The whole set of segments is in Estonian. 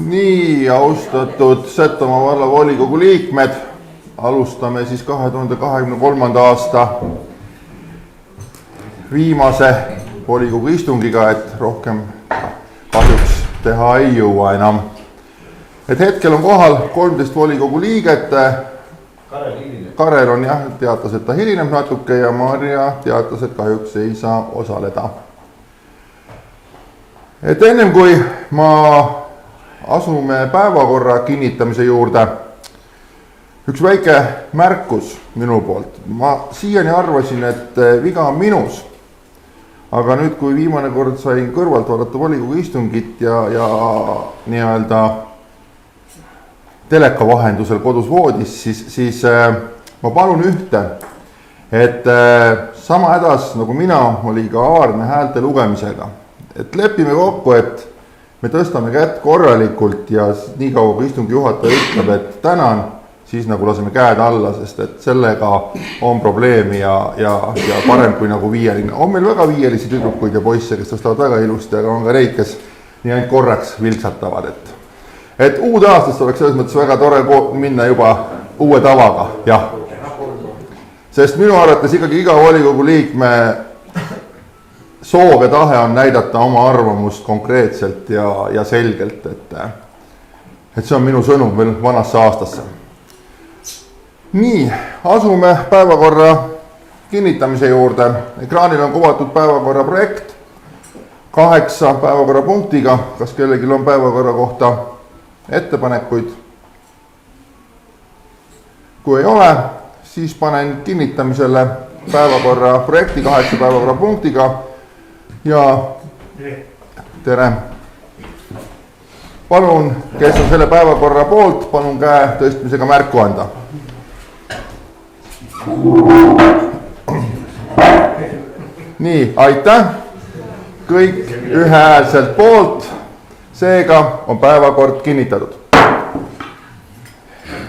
Nii, austatud Setomaa valla volikogu liikmed, alustame siis 2023. aasta viimase volikogu istungiga, et rohkem kahjuks teha ei jõua enam. Et hetkel on kohal 13 volikogu liiget. Karel on jah, teatas, et ta hilineb natuke ja Marja teatas, et kahjuks ei saa osaleda. Et ennem kui ma asume päevakorra kinnitamise juurde, üks väike märkus minu poolt. Ma siiani arvasin, et viga on minus. Aga nüüd, kui viimane kord sain kõrvalt vaadata volikogu istungit ja nii-öelda teleka vahendusel kodus voodis, siis ma palun ühte, et sama hädas nagu mina oli ka Aarne häälte lugemisega. Et lepime kokku, et me tõstame kätt korralikult ja nii kaua kui istungi juhataja ütleb, et tänan, siis nagu laseme käed alla, sest et sellega on probleemi ja parem kui nagu viieline. On meil väga viielisi tüdrukuid ja poisse, kes tõstavad väga ilusti, aga on ka neid, kes nii ainult korraks vilksatavad. Et uude aastast oleks selles mõttes väga tore minna juba uue tavaga, jah. Sest minu arvates ikkagi iga volikogu liikme soov ja tahe on näidata oma arvamust konkreetselt ja selgelt, et see on minu sõnum veel vanasse aastasse. Nii, asume päevakorra kinnitamise juurde. Ekraanil on kuvatud päevakorra projekt 8 päevakorrapunktiga. Kas kellelgi on päevakorra kohta ettepanekuid? Kui ei ole, siis panen kinnitamisele päevakorra projekti 8 päevakorrapunktiga. Ja tere. Palun, kes on selle päevakorra poolt, palun käe tõstmisega märku anda. Nii, aitäh. Kõik ühehäälselt poolt. Seega on päevakord kinnitatud.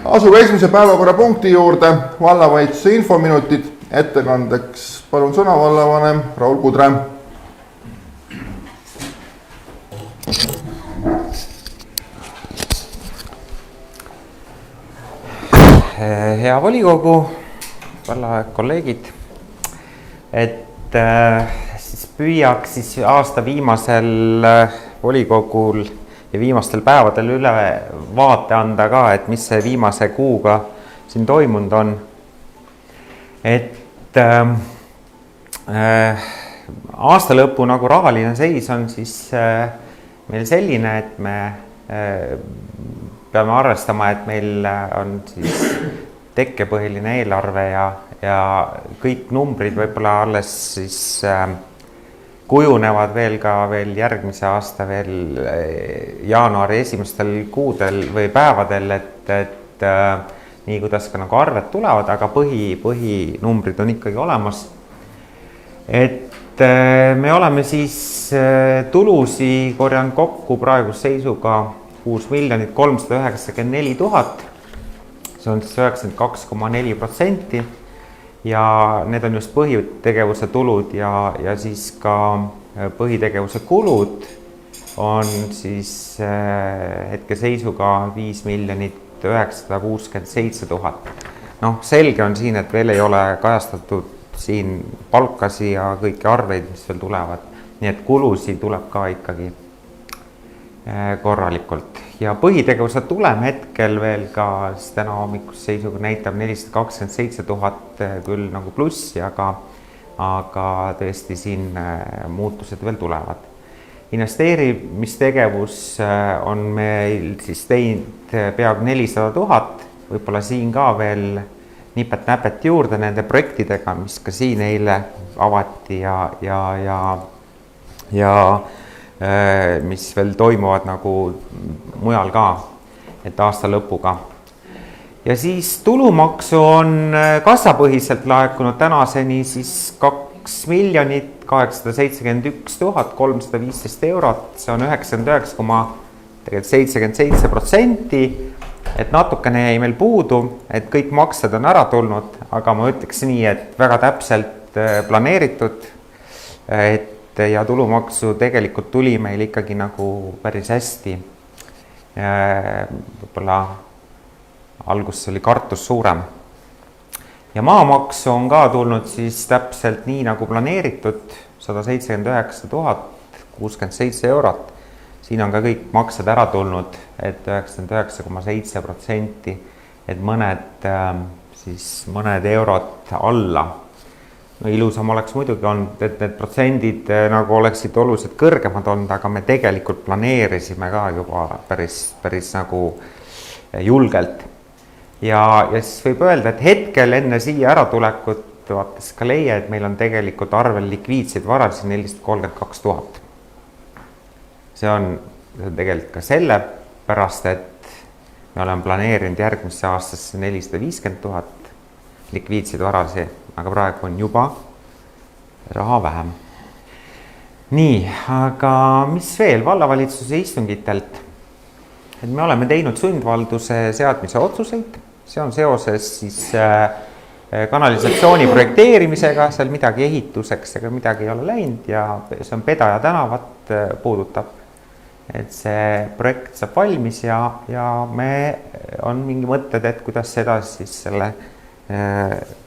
Asume esimese päevakorrapunkti juurde. Vallavalitsuse infominutid. Ettekandeks palun sõna vallavanem Raul Kudre. Hea volikogu, valla kolleegid, et siis püüaks siis aasta viimasel volikogul ja viimastel päevadel üle vaate anda ka, et mis see viimase kuuga siin toimunud on. Et aasta lõpu nagu rahaline seis on siis meil selline, et me peame arvestama, et meil on siis tekkepõhiline eelarve ja kõik numbrid võib-olla alles siis kujunevad veel järgmise aasta jaanuari esimestel kuudel või päevadel, et nii kuidas ka nagu arved tulevad, aga põhinumbrid on ikkagi olemas. Et me oleme siis tulusi korjanud kokku praeguse seisuga 6 394 000, see on siis 92,4% ja need on just põhitegevuse tulud ja siis ka põhitegevuse kulud on siis hetkeseisuga 5 967 000. Noh, selge on siin, et veel ei ole kajastatud siin palkasi ja kõiki arveid, mis veel tulevad, nii et kulusi tuleb ka ikkagi korralikult. Ja põhitegevuse tulem hetkel veel ka täna hommikuse seisuga näitab 427 000 küll nagu plussi, aga tõesti siin muutused veel tulevad. Investeerimistegevus on meil siis teinud peaaegu 400 000, võib-olla siin ka veel nipet-näpet juurde nende projektidega, mis ka siin eile avati ja mis veel toimuvad nagu mujal ka, et aasta lõpuga. Ja siis tulumaksu on kassapõhiselt laekunud tänaseni siis 2 871 315 eurot, see on 99,77%, et natukene jäi meil puudu, et kõik maksed on ära tulnud, aga ma ütleks nii, et väga täpselt planeeritud, et ja tulumaksu tegelikult tuli meil ikkagi nagu päris hästi. Võib-olla alguses oli kartus suurem. Ja maamaks on ka tulnud siis täpselt nii nagu planeeritud, 179 067 eurot. Siin on ka kõik maksed ära tulnud, et 99,7%, et mõned eurot alla. No ilusam oleks muidugi olnud, et need protsendid nagu oleksid oluliselt kõrgemad olnud, aga me tegelikult planeerisime ka juba päris nagu julgelt. Ja siis võib öelda, et hetkel enne siia äratulekut vaatas ka leia, et meil on tegelikult arvel likviidseid varasid 432 000. See on tegelikult ka selle pärast, et me oleme planeerinud järgmisse aastasse 450 000 likviidseid varasi, aga praegu on juba raha vähem. Nii, aga mis veel vallavalitsuse istungitelt? Et me oleme teinud sundvalduse seadmise otsuseid, see on seoses siis kanalisatsiooni projekteerimisega, seal midagi ehituseks ega midagi ei ole läinud ja see on Pedaja tänavat puudutab. Et see projekt saab valmis ja me on mingi mõtted, et kuidas seda siis selle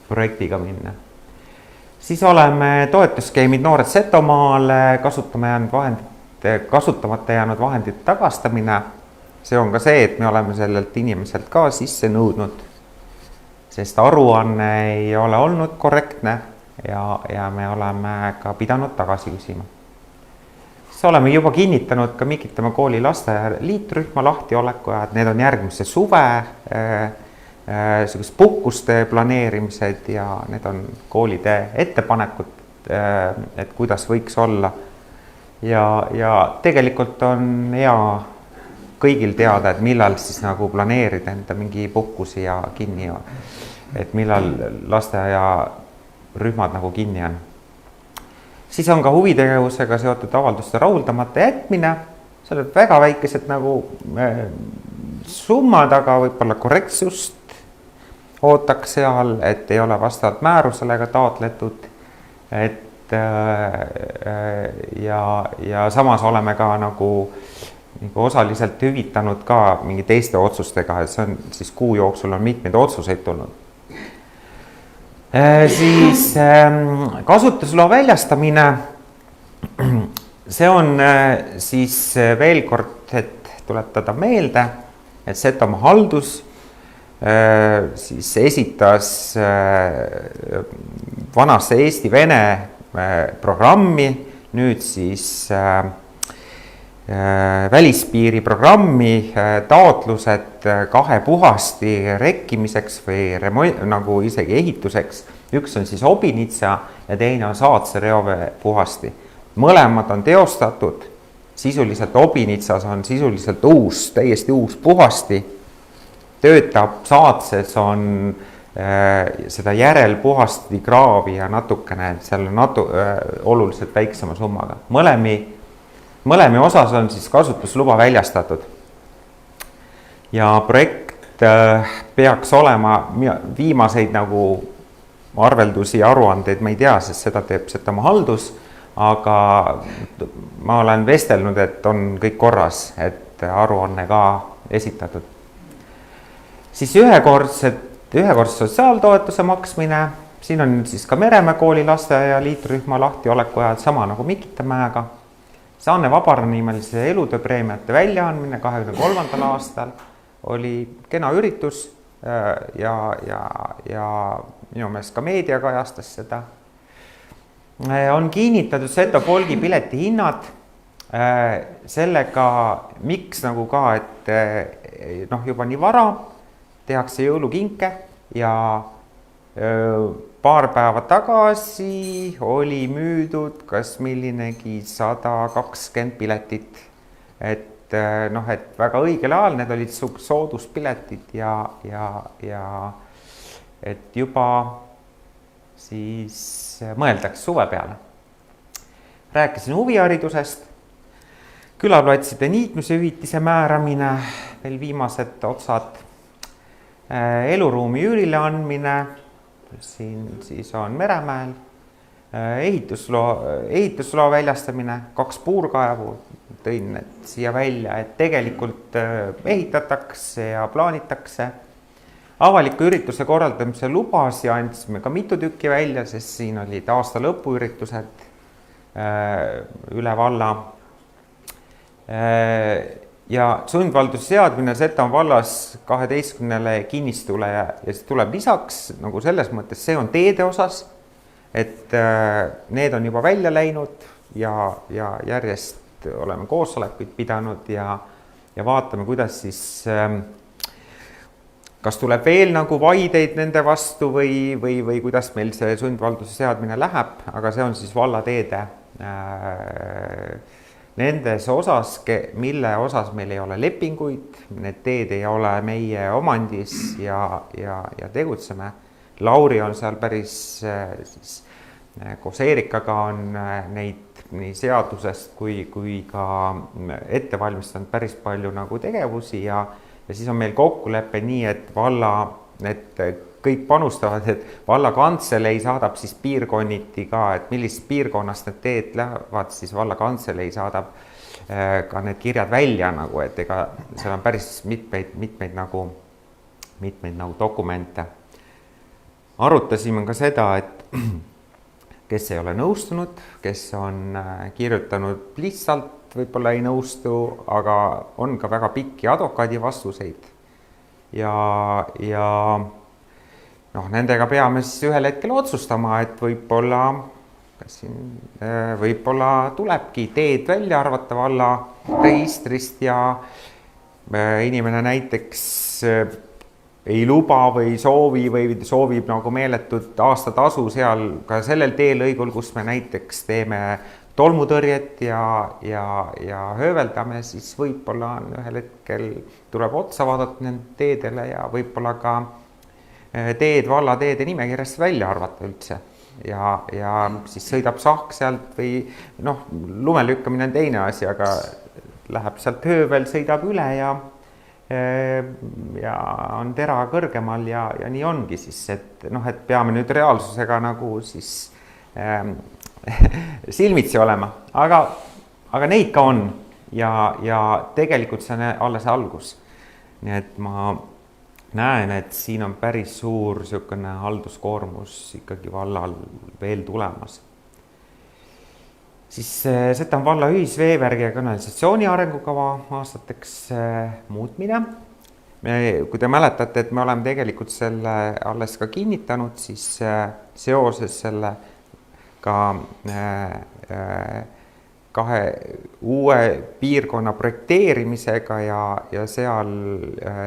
projektiga minna. Siis oleme toetusskeemid Noored Setomaale, kasutamata jäänud vahendite tagastamine. See on ka see, et me oleme sellelt inimeselt ka sisse nõudnud, sest aruanne ei ole olnud korrektne ja me oleme ka pidanud tagasi küsima. Siis oleme juba kinnitanud ka Mikitamäe kooli lasteaia liitrühma lahtiolekuajad, need on järgmise suve puhkuste planeerimised ja need on koolide ettepanekud, et kuidas võiks olla. Ja tegelikult on hea kõigil teada, et millal siis nagu planeerida enda mingi puhkusi ja kinni, et millal lasteaia rühmad nagu kinni on. Siis on ka huvitegevusega seotud avalduste rahuldamata jätmine, seal on väga väikesed nagu summad, aga võib-olla korrektsust ootaks seal, et ei ole vastavalt määrusele ka taotletud, et ja samas oleme ka nagu osaliselt hüvitanud ka mingi teiste otsustega, et see on siis kuu jooksul on mitmeid otsuseid tulnud. Siis kasutusloa väljastamine, see on siis veel kord, et tuletada meelde, et Setomaa haldus siis esitas vanasse Eesti-Vene programmi, nüüd siis välispiiri programmi taotlused 2 puhasti rekkimiseks või nagu isegi ehituseks. Üks on siis Obinitsa ja teine on Saatse reovee puhasti. Mõlemad on teostatud, sisuliselt Obinitsas on sisuliselt täiesti uus puhasti. Töötab, Saatses on seda järelpuhasti kraavi ja natukene, seal on oluliselt väiksema summaga. Mõlemi osas on siis kasutusluba väljastatud. Ja projekt peaks olema viimaseid nagu arveldusi ja aruandeid, ma ei tea, sest seda teeb Setomaa haldus, aga ma olen vestelnud, et on kõik korras, et aruanne ka esitatud. Siis ühekordse sotsiaaltoetuse maksmine, siin on siis ka Meremäe kooli lasteaia liitrühma lahtiolekuajad, sama nagu Mikitamäega. Saane Vabara nimelise elutööpreemiate väljaandmine 2023. aastal oli kena üritus ja minu meelest ka meedia kajastas seda. On kinnitatud Seto Folgi pileti hinnad, sellega miks nagu ka, et juba nii vara tehakse jõulukinke ja paar päeva tagasi oli müüdud kas millinegi 120 piletit, et väga õigel ajal need olid sooduspiletid ja et juba siis mõeldaks suve peale. Rääkisin huviharidusest, külaplatside niitmishüvitise määramine, veel viimased otsad, eluruumi üürile andmine, siin siis on Meremäel, ehitusloa väljastamine, 2 puurkaevu, tõin need siia välja, et tegelikult ehitatakse ja plaanitakse. Avaliku ürituse korraldamise lubasi andsime ka mitu tükki välja, sest siin olid aasta lõpuüritused üle valla. Ja sundvalduse seadmine Setomaa vallas 12 kinnistule ja see tuleb lisaks nagu selles mõttes, see on teede osas, et need on juba välja läinud ja järjest oleme koosolekuid pidanud ja vaatame, kuidas siis kas tuleb veel nagu vaideid nende vastu või kuidas meil see sundvalduse seadmine läheb, aga see on siis vallateede nendes osas, mille osas meil ei ole lepinguid, need teed ei ole meie omandis ja tegutseme. Lauri on seal päris, siis, koos Eerikaga on neid nii seadusest kui ka ette valmistanud päris palju nagu tegevusi ja siis on meil kokkulepe nii, et kõik panustavad, et valla kantselei saadab siis piirkonniti ka, et millisest piirkonnast need teed lähevad, siis valla kantselei saadab ka need kirjad välja nagu, et ega seal on päris mitmeid nagu dokumente. Arutasime ka seda, et kes ei ole nõustunud, kes on kirjutanud lihtsalt, võib-olla ei nõustu, aga on ka väga pikki advokaadi vastuseid ja nendega peame siis ühel hetkel otsustama, et võib-olla tulebki teed välja arvata valla registrist ja inimene näiteks ei luba või soovib nagu meeletut aastatasu seal ka sellel teelõigul, kus me näiteks teeme tolmutõrjet ja hööveldame, siis võib-olla ühel hetkel tuleb otsa vaadata nende teedele ja võib-olla ka vallateede nimekirjast välja arvata üldse. Ja siis sõidab sahk sealt või lumelükkamine on teine asi, aga läheb sealt höövel, sõidab üle ja on tera kõrgemal ja nii ongi siis, et peame nüüd reaalsusega nagu siis silmitsi olema, aga neid ka on ja tegelikult see on alles algus. Nii et ma näen, et siin on päris suur niisugune halduskoormus ikkagi vallal veel tulemas. Siis Setomaa valla ühisveevärgi ja kanalisatsiooni arengukava aastateks muutmine. Kui te mäletate, et me oleme tegelikult selle alles ka kinnitanud, siis seoses selle ka kahe uue piirkonna projekteerimisega ja seal,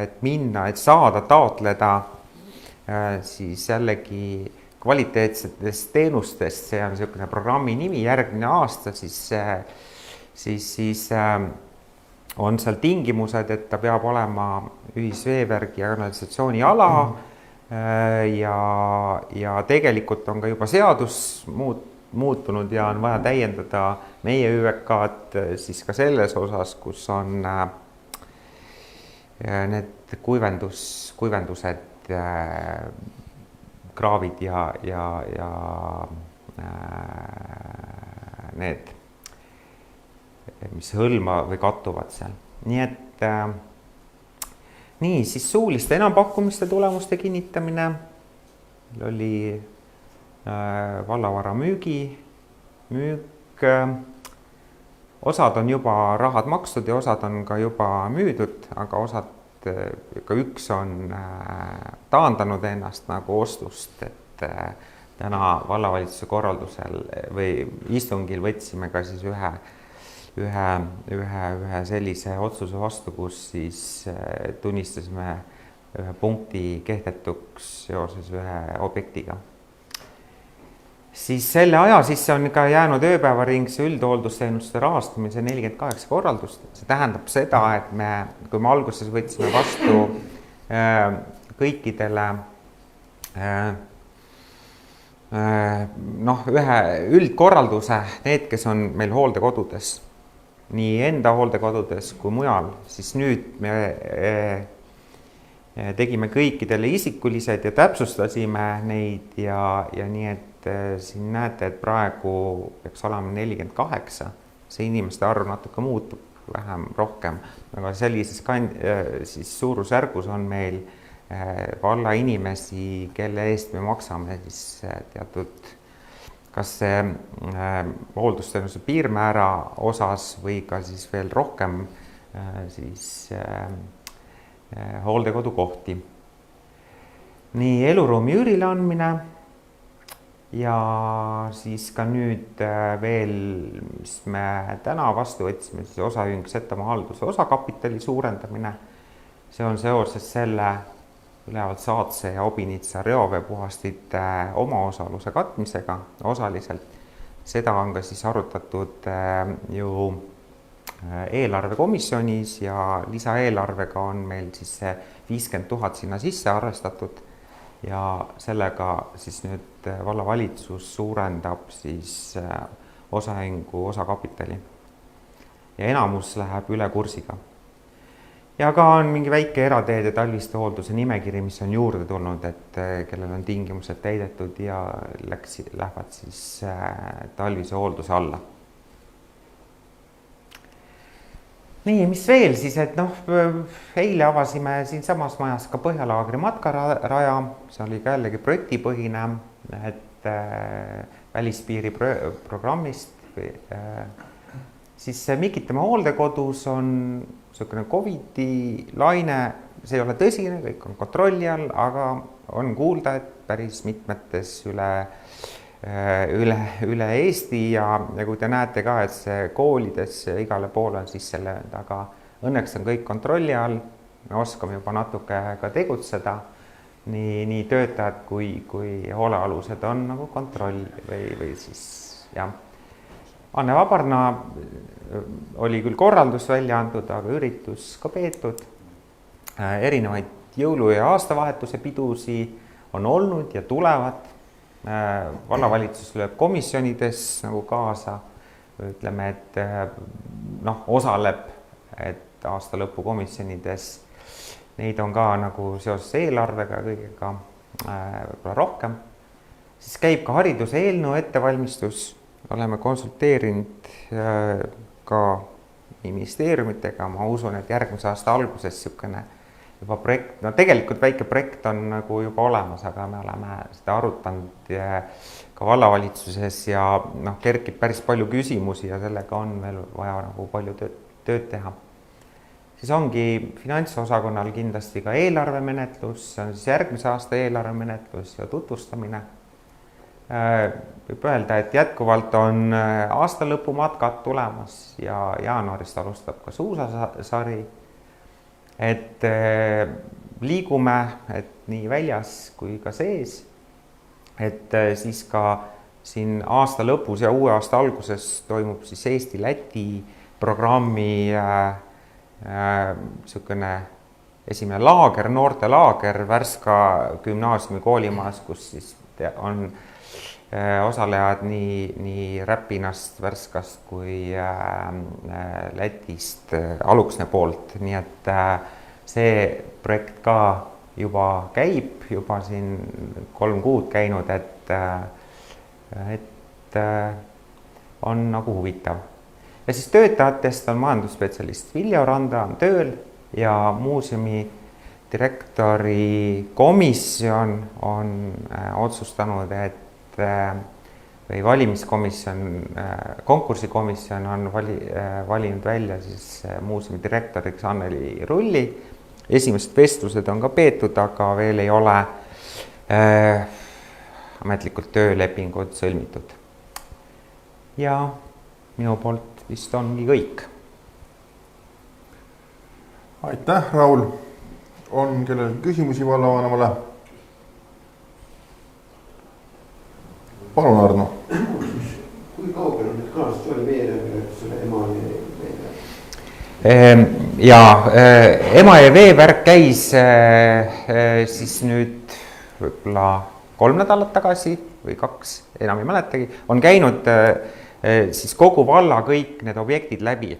et minna, et saada taotleda siis jällegi kvaliteetsetest teenustest, see on niisugune programmi nimi, järgmine aasta, siis on seal tingimused, et ta peab olema ühisveevärgi ja kanalisatsiooni ala ja tegelikult on ka juba seadus muutunud ja on vaja täiendada meie ÜVK-d siis ka selles osas, kus on need kuivendused, kraavid ja need, mis hõlma või kattuvad seal. Nii et siis suuliste enampakkumiste tulemuste kinnitamine oli vallavara müük, osad on juba rahad makstud ja osad on ka juba müüdud, aga ka üks on taandanud ennast nagu ostust, et täna vallavalitsuse korraldusel või istungil võtsime ka siis ühe sellise otsuse vastu, kus siis tunnistasime ühe punkti kehtetuks seoses ühe objektiga. Siis selle aja sisse on ka jäänud ööpäevaringse üldhooldusteenuste rahastamise 48 korraldust. See tähendab seda, et kui me alguses võtsime vastu kõikidele ühe üldkorralduse, need, kes on meil hooldekodudes, nii enda hooldekodudes kui mujal, siis nüüd me tegime kõikidele isikulised ja täpsustasime neid ja nii, et siin näete, et praegu peaks olema 48 see inimeste arv natuke muutub, vähem, rohkem, aga sellises siis suurusjärgus on meil valla inimesi, kelle eest me maksame siis teatud kas see hooldusteenuse piirmäära osas või ka siis veel rohkem siis hooldekodukohti. Nii eluruumi üürile andmine ja siis ka nüüd veel, mis me täna vastu võtsime, siis osaühing Setomaa halduse osakapitali suurendamine. See on seoses selle ülevalt Saatse ja Obinitsa reoveepuhastite omaosaluse katmisega osaliselt. Seda on ka siis arutatud ju eelarvekomisjonis ja lisaeelarvega on meil siis see 50 000 sinna sisse arvestatud ja sellega siis nüüd vallavalitsus suurendab siis osaühingu osakapitali ja enamus läheb üle kursiga. Ja ka on mingi väike erateede talviste hoolduse nimekiri, mis on juurde tulnud, et kellel on tingimused täidetud ja lähevad siis talvise hoolduse alla. Nii, mis veel siis, et eile avasime siin samas majas ka Põhjalaagri matkaraja, see oli ka jällegi projektipõhine, et välispiiri programmist. Siis Mikitamaa hooldekodus on niisugune COVID-i laine, see ei ole tõsine, kõik on kontrolli all, aga on kuulda, et päris mitmetes üle Eesti ja kui te näete ka, et see koolides igale poole on sisse löönud, aga õnneks on kõik kontrolli all, me oskame juba natuke ka tegutseda, nii töötajad kui hoolealused on nagu kontroll või siis jah. Anne Vabarna oli küll korraldus välja antud, aga üritus ka peetud. Erinevaid jõulu- ja aastavahetuse pidusi on olnud ja tulevad. Vallavalitsus lööb komisjonides nagu kaasa, ütleme, et osaleb, et aasta lõpu komisjonides. Neid on ka nagu seoses eelarvega kõigega võib-olla rohkem. Siis käib ka hariduse eelnõu ettevalmistus. Oleme konsulteerinud ka ministeeriumitega, ma usun, et järgmise aasta alguses niisugune juba projekt, tegelikult väike projekt on nagu juba olemas, aga me oleme seda arutanud ka vallavalitsuses ja kerkib päris palju küsimusi ja sellega on veel vaja nagu palju tööd teha. Siis ongi finantsosakonnal kindlasti ka eelarvemenetlus, see on siis järgmise aasta eelarvemenetlus ja tutvustamine. Võib öelda, et jätkuvalt on aastalõpumatkad tulemas ja jaanuarist alustab ka suusasari. Et liigume, et nii väljas kui ka sees, et siis ka siin aasta lõpus ja uue aasta alguses toimub siis Eesti-Läti programmi niisugune esimene laager, noortelaager Värska gümnaasiumi koolimaas, kus siis on osalejad nii Räpinast, Värskast kui Lätist Aluksne poolt, nii et see projekt ka juba käib, juba siin 3 kuud käinud, et on nagu huvitav. Ja siis töötajatest on majandusspetsialist Viljo Randa on tööl ja muuseumi direktori komisjon on otsustanud, et või valimiskomisjon, konkursikomisjon on valinud välja siis muuseumi direktoriks Anneli Rulli. Esimesed vestlused on ka peetud, aga veel ei ole ametlikult töölepingud sõlmitud. Ja minu poolt vist ongi kõik. Aitäh, Raul. On kellel küsimusi vallavanemale? Palun, Arno. Kui kaugel on nüüd kaasast oli veevärk selle ema ja veevärk? Ja ema ja veevärk käis siis nüüd võib-olla 3 nädalat tagasi või 2, enam ei mäletagi, on käinud siis kogu valla kõik need objektid läbi.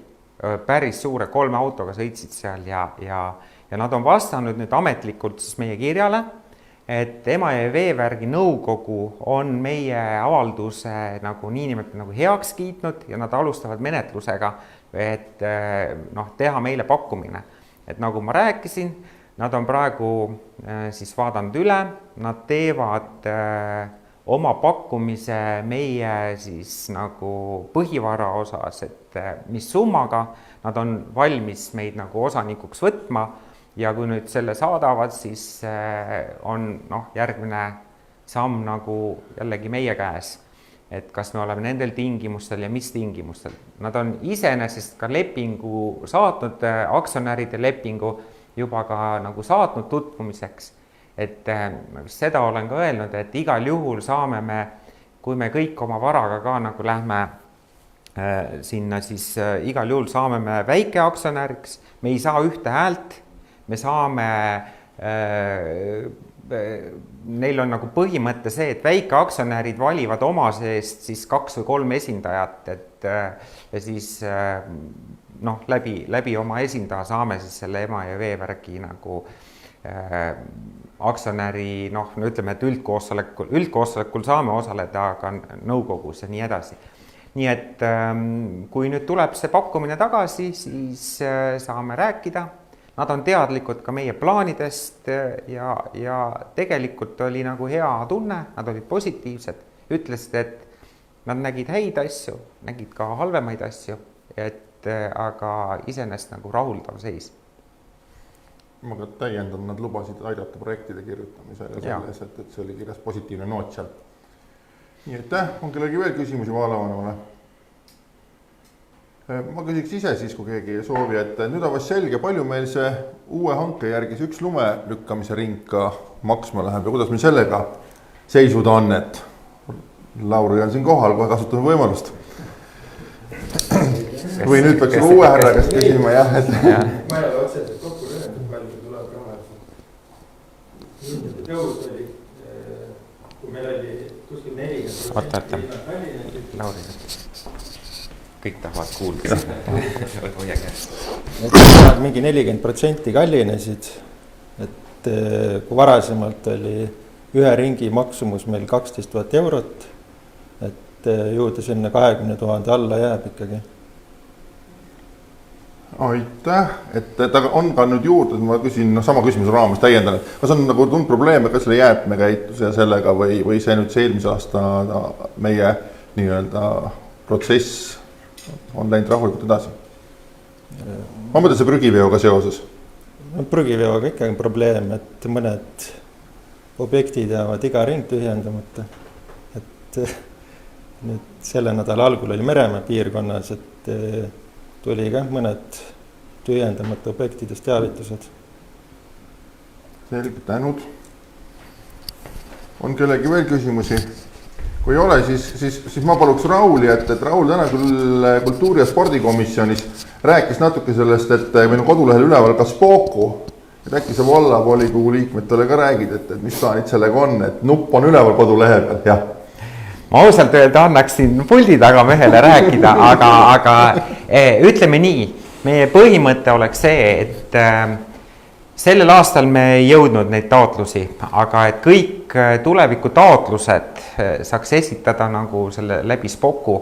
Päris suure 3 autoga sõitsid seal ja nad on vastanud nüüd ametlikult siis meie kirjale et Emajõe veevärgi nõukogu on meie avalduse nagu niinimetatud nagu heaks kiitnud ja nad alustavad menetlusega, et teha meile pakkumine. Et nagu ma rääkisin, nad on praegu siis vaadanud üle, nad teevad oma pakkumise meie siis nagu põhivara osas, et mis summaga nad on valmis meid nagu osanikuks võtma ja kui nüüd selle saadavad, siis on järgmine samm nagu jällegi meie käes, et kas me oleme nendel tingimustel ja mis tingimustel. Nad on iseenesest ka lepingu saatnud, aktsionäride lepingu juba ka nagu saatnud tutvumiseks, et seda olen ka öelnud, et igal juhul saame me, kui me kõik oma varaga ka nagu lähme sinna, siis igal juhul saame me väikeaktsionäriks, me ei saa ühte häält, me saame, neil on nagu põhimõte see, et väikeaktsionärid valivad oma seest siis 2 või 3 esindajat, et ja siis läbi oma esindaja saame siis selle Emajõe veevärgi nagu aktsionäri, ütleme, et üldkoosolekul saame osaleda ka nõukogus ja nii edasi. Nii et kui nüüd tuleb see pakkumine tagasi, siis saame rääkida. Nad on teadlikud ka meie plaanidest ja tegelikult oli nagu hea tunne, nad olid positiivsed, ütlesid, et nad nägid häid asju, nägid ka halvemaid asju, aga iseenesest nagu rahuldav seis. Ma ka täiendan, nad lubasid aidata projektide kirjutamisel ja selles, et see oli kirjas positiivne noot seal. Nii et on kellegi veel küsimusi vallavanemale? Ma küsiks ise siis, kui keegi ei soovi, et nüüd on vast selge, palju meil see uue hanke järgis üks lume lükkamise ring ka maksma läheb ja kuidas meil sellega seisud on, et Lauri on siin kohal, kohe kasutame võimalust. Või nüüd peaks uue härra käest küsima, jah, et... Ma ei ole otseselt kokku lühendab, palju tuleb raha. Tõus oli, kui meil oli kuskil 40%. Lauri, kõik tahavad kuulda. Hoia käest. Mingi 40% kallinesid, et kui varasemalt oli ühe ringi maksumus meil 12 000 eurot, et juurde sinna 20 000 alla jääb ikkagi. Aitäh, et ta on ka nüüd juurde, ma küsin sama küsimuse raames täiendan, et kas on nagu tund probleeme ka selle jäätmekäituse ja sellega või see nüüd see eelmise aasta meie nii-öelda protsess on läinud rahulikult edasi? Ma mõtlen see prügiveoga seoses? Prügiveoga ikkagi probleem, et mõned objektid jäävad iga ring tühjendamata. Et nüüd selle nädala algul oli Meremäe piirkonnas, et tuli ka mõned tühjendamata objektidest teavitused. Selge, tänud. On kellegi veel küsimusi? Kui ei ole, siis ma paluks Rauli, et Raul täna küll kultuuri- ja spordikomisjonis rääkis natuke sellest, et meil on kodulehel üleval ka Spoku. Et äkki sa vallavolikogu liikmetele ka räägid, et mis plaanid sellega on, et nupp on üleval kodulehe peal, jah. Ma ausalt öelda annaksin puldi taga mehele rääkida, aga ütleme nii, meie põhimõte oleks see, et sellel aastal me ei jõudnud neid taotlusi, aga et kõik tuleviku taotlused saaks esitada nagu selle läbi Spoku.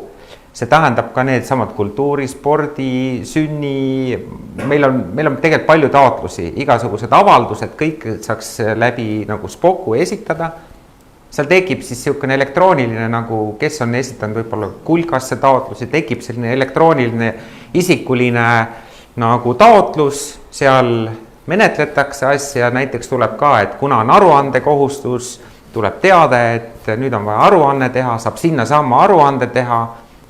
See tähendab ka need samad kultuuri, spordi, sünni, meil on tegelikult palju taotlusi, igasugused avaldused, kõik saaks läbi nagu Spoku esitada. Seal tekib siis selline elektrooniline, nagu kes on esitanud võib-olla kulkasse taotlusi, tekib selline elektrooniline isikuline nagu taotlus, seal menetletakse asja, näiteks tuleb ka, et kuna on aruande kohustus, tuleb teada, et nüüd on vaja aruanne teha, saab sinna samma aruande teha,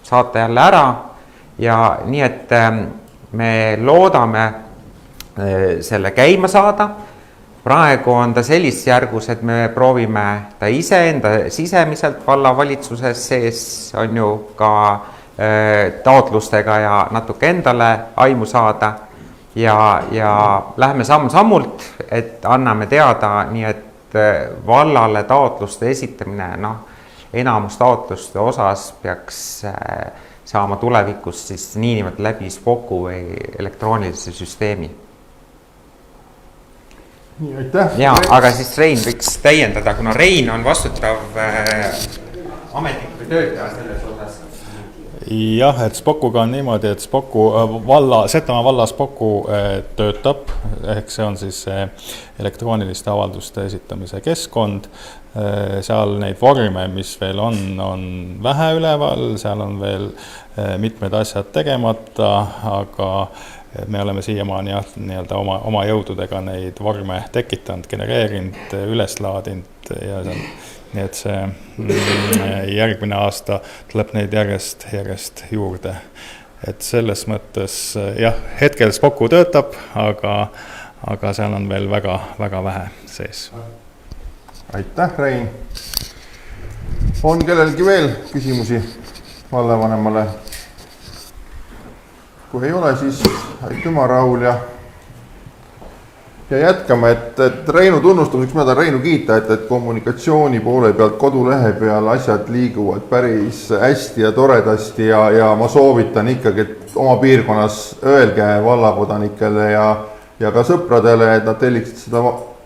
saata jälle ära ja nii, et me loodame selle käima saada. Praegu on ta sellises järgus, et me proovime ta ise enda sisemiselt vallavalitsuses sees on ju ka taotlustega ja natuke endale aimu saada ja läheme samm-sammult, et anname teada, nii et vallale taotluste esitamine, enamus taotluste osas peaks saama tulevikus siis niinimelt läbi Spoku või elektroonilise süsteemi. nii, aitäh. Ja, aga siis Rein võiks täiendada, kuna Rein on vastutav ametnik või töötaja selles osas. Jah, et Spokuga on niimoodi, et Setomaa valla Spoku töötab, ehk see on siis elektrooniliste avalduste esitamise keskkond. Seal neid vorme, mis veel on vähe üleval, seal on veel mitmed asjad tegemata, aga me oleme siiamaani nii-öelda oma jõududega neid vorme tekitanud, genereerinud, üles laadinud ja nii et see järgmine aasta tuleb neid järjest juurde. Et selles mõttes, jah, hetkel Spoku töötab, aga seal on veel väga vähe sees. Aitäh, Rein. On kellelgi veel küsimusi vallavanemale? Kui ei ole, siis aitüma, Raul, ja jätkame, et Reinu tunnustamiseks, ma tahan Reinu kiita, et kommunikatsiooni poole pealt kodulehe peal asjad liiguvad päris hästi ja toredasti ja ma soovitan ikkagi, et oma piirkonnas öelge vallakodanikele ja ka sõpradele, et nad telliksid seda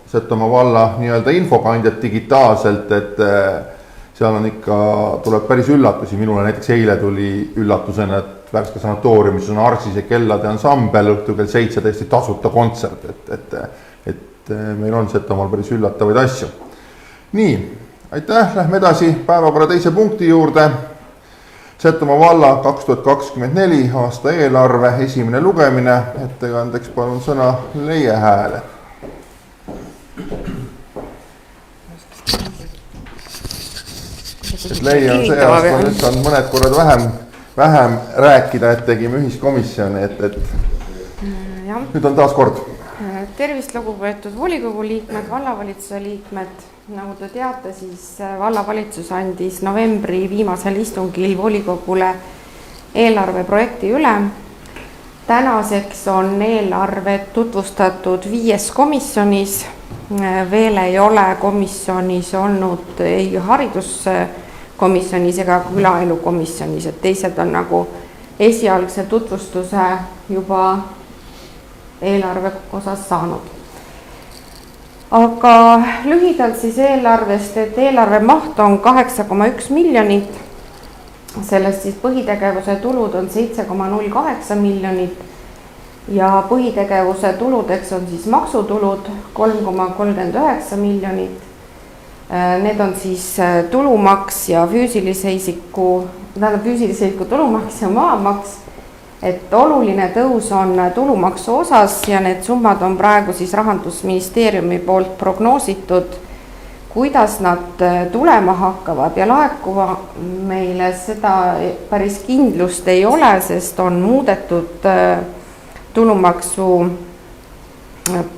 Setomaa valla nii-öelda infokandjat digitaalselt, et seal on ikka, tuleb päris üllatusi. Minule näiteks eile tuli üllatusena, et Värska sanatooriumis on Arksise kellade ansambel õhtul kell 7 täiesti tasuta kontsert, et meil on Setomaal päris üllatavaid asju. Nii, aitäh, lähme edasi päevakorra teise punkti juurde. Setomaa valla 2024 aasta eelarve esimene lugemine. Ettekandeks palun sõna Leie Hääle. Leie on see aasta nüüd saanud mõned korrad vähem rääkida, et tegime ühiskomisjoni, et nüüd on taas kord. Tervist, lugupeetud volikogu liikmed, vallavalitsuse liikmed. Nagu te teate, siis vallavalitsus andis novembri viimasel istungil volikogule eelarveprojekti üle. Tänaseks on eelarve tutvustatud 5 komisjonis. Veel ei ole komisjonis olnud ei hariduskomisjonis ega külaelukomisjonis, et teised on nagu esialgse tutvustuse juba eelarve osas saanud. Aga lühidalt siis eelarvest, et eelarve maht on 8,1 miljonit. Sellest siis põhitegevuse tulud on 7,08 miljonit. Ja põhitegevuse tuludeks on siis maksutulud 3,39 miljonit. Need on siis tulumaks ja füüsilise isiku tulumaks ja maamaks. Et oluline tõus on tulumaksu osas ja need summad on praegu siis Rahandusministeeriumi poolt prognoositud, kuidas nad tulema hakkavad ja laekuva meile seda päris kindlust ei ole, sest on muudetud tulumaksu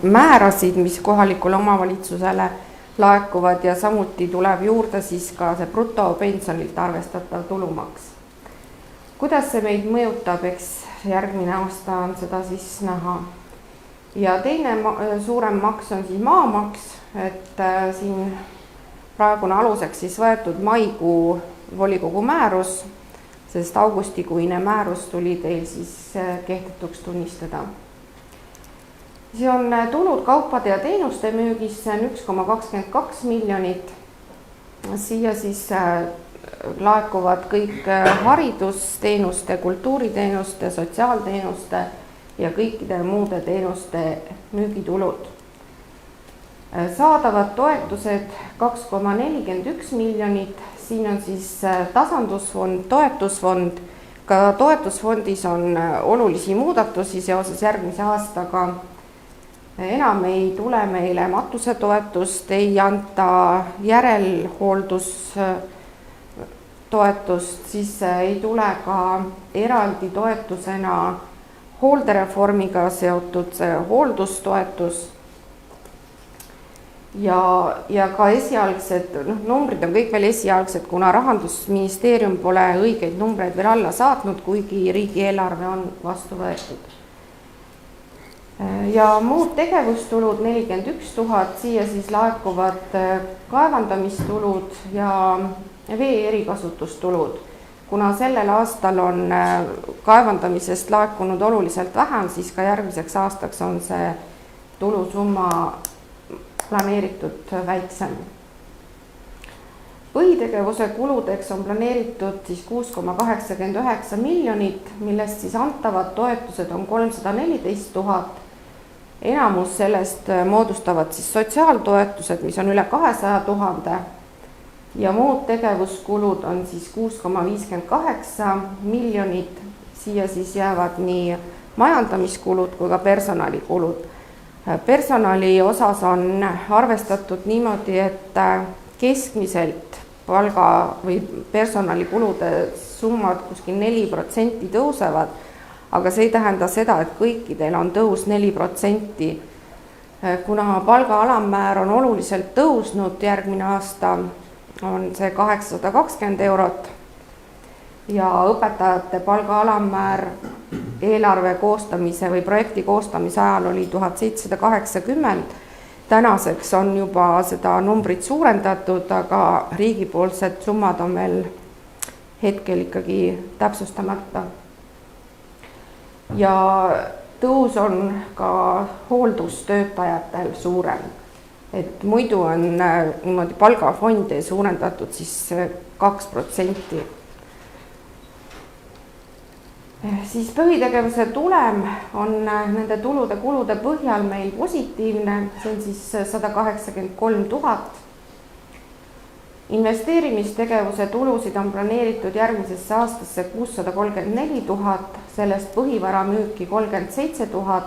määrasid, mis kohalikule omavalitsusele laekuvad ja samuti tuleb juurde siis ka see brutopensionilt arvestatav tulumaks. Kuidas see meid mõjutab, eks järgmine aasta on seda siis näha. Ja teine suurem maks on siis maamaks, et siin praegune aluseks siis võetud maikuu volikogu määrus, sest augustikuine määrus tuli teil siis kehtetuks tunnistada. See on tulud kaupade ja teenuste müügis, see on 1,22 miljonit. Siia siis laekuvad kõik haridusteenuste, kultuuriteenuste, sotsiaalteenuste ja kõikide muude teenuste müügitulud. Saadavad toetused 2,41 miljonit, siin on siis tasandusfond, toetusfond. Ka toetusfondis on olulisi muudatusi seoses järgmise aastaga. Enam ei tule meile matusetoetust, ei anta järelhooldustoetust, siis ei tule ka eraldi toetusena hooldereformiga seotud hooldustoetus. Ja ka esialgsed, numbrid on kõik veel esialgsed, kuna Rahandusministeerium pole õigeid numbreid veel alla saatnud, kuigi riigieelarve on vastu võetud. Ja muud tegevustulud 41 000, siia siis laekuvad kaevandamistulud ja vee erikasutustulud. Kuna sellel aastal on kaevandamisest laekunud oluliselt vähem, siis ka järgmiseks aastaks on see tulusumma planeeritud väiksem. Põhitegevuse kuludeks on planeeritud siis 6,89 miljonit, millest siis antavad toetused on 314 000. Enamus sellest moodustavad siis sotsiaaltoetused, mis on üle 200 000 ja muud tegevuskulud on siis 6,58 miljonit. Siia siis jäävad nii majandamiskulud kui ka personalikulud. Personali osas on arvestatud niimoodi, et keskmiselt palga või personalikulude summad kuskil 4% tõusevad, aga see ei tähenda seda, et kõikidel on tõus 4%. Kuna palga alammäär on oluliselt tõusnud, järgmine aasta on see 820 eurot ja õpetajate palga alammäär eelarve koostamise või projekti koostamise ajal oli 1780. Tänaseks on juba seda numbrit suurendatud, aga riigipoolsed summad on veel hetkel ikkagi täpsustamata. Ja tõus on ka hooldustöötajatel suurem. Et muidu on niimoodi palgafonde suurendatud siis 2%. Siis põhitegevuse tulem on nende tulude-kulude põhjal meil positiivne, see on siis 183 000. Investeerimistegevuse tulusid on planeeritud järgmisesse aastasse 634 000, sellest põhivara müüki 37 000,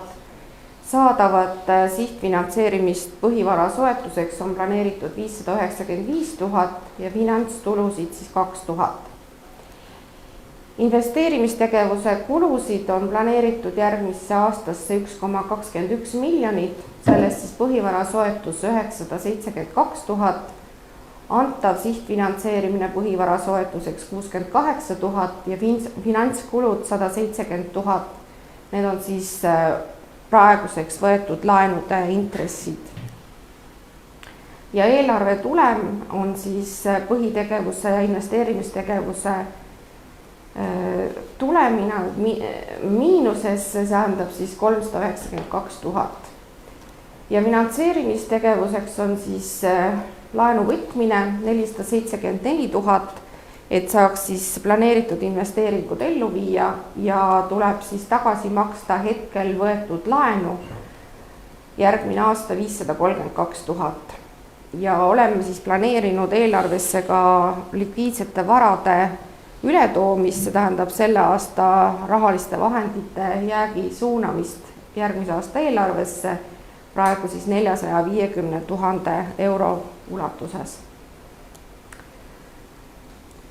saadavat sihtfinantseerimist põhivara soetuseks on planeeritud 595 000 ja finantstulusid siis 2000. Investeerimistegevuse kulusid on planeeritud järgmisse aastasse 1,21 miljonit, sellest siis põhivara soetus 972 000, antav sihtfinantseerimine põhivara soetuseks 68 000 ja finantskulud 170 000. Need on siis praeguseks võetud laenude intressid. Ja eelarve tulem on siis põhitegevuse ja investeerimistegevuse tulemina miinuses, see tähendab siis 392 000. Ja finantseerimistegevuseks on siis laenu võtmine 474 000, et saaks siis planeeritud investeeringud ellu viia ja tuleb siis tagasi maksta hetkel võetud laenu järgmine aasta 532 000. Ja oleme siis planeerinud eelarvesse ka likviidsete varade ületoomist, see tähendab selle aasta rahaliste vahendite jäägi suunamist järgmise aasta eelarvesse, praegu siis 450 000 euro ulatuses.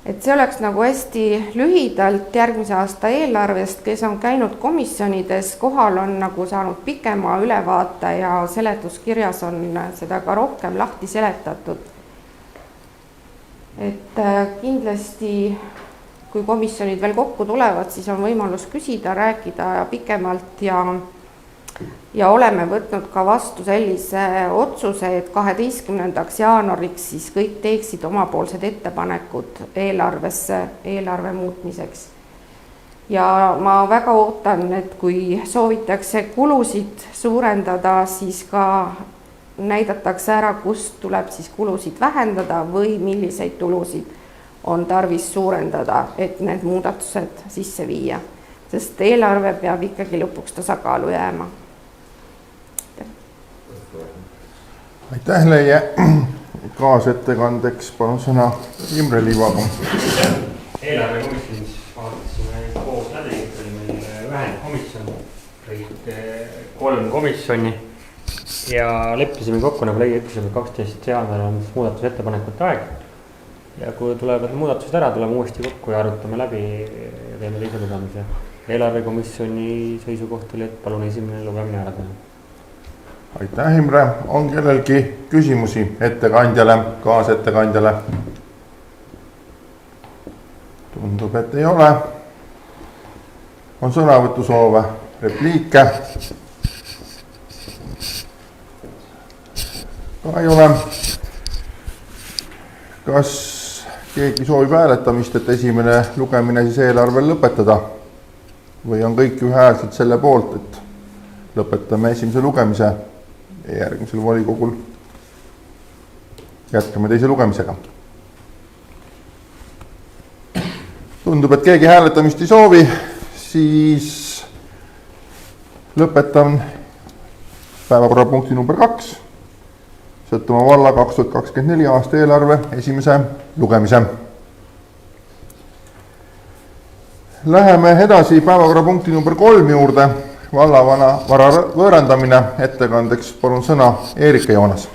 Et see oleks nagu hästi lühidalt järgmise aasta eelarvest, kes on käinud komisjonides, kohal on nagu saanud pikema ülevaate ja seletuskirjas on seda ka rohkem lahti seletatud. Et kindlasti kui komisjonid veel kokku tulevad, siis on võimalus küsida, rääkida pikemalt ja oleme võtnud ka vastu sellise otsuse, et 12. jaanuariks siis kõik teeksid omapoolsed ettepanekud eelarve muutmiseks. Ja ma väga ootan, et kui soovitakse kulusid suurendada, siis ka näidatakse ära, kust tuleb siis kulusid vähendada või milliseid tulusid on tarvis suurendada, et need muudatused sisse viia, sest eelarve peab ikkagi lõpuks tasakaalu jääma. Aitäh, Leie. Kaasettekandeks palun sõna Imre Liivaga. Eelarvekomisjonis vaatasime koos läbi, oli meil vähenduskomisjon, olid 3 komisjoni ja leppisime kokku, nagu Leie ütles, 12. jaanuar on muudatusettepanekute aeg. Ja kui tulevad muudatused ära, tuleme uuesti kokku ja arutame läbi ja teeme teise lugemise. Eelarvekomisjoni seisukoht oli, et palun esimene lugemine ära teha. Aitäh, Imre. On kellelgi küsimusi ettekandjale, kaasettekandjale? Tundub, et ei ole. On sõnavõtusoove, repliike? Ka ei ole. Kas keegi soovib hääletamist, et esimene lugemine siis eelarvel lõpetada? Või on kõik ühehäälselt selle poolt, et lõpetame esimese lugemise järgmisel volikogul? jätkame teise lugemisega. Tundub, et keegi hääletamist ei soovi, siis lõpetan päevakorrapunkti number 2, Setomaa valla 2024 aasta eelarve esimese lugemise. Läheme edasi päevakorrapunkti number 3 juurde, vallavara võõrandamine. Ettekandeks palun sõna Eerika Joonas.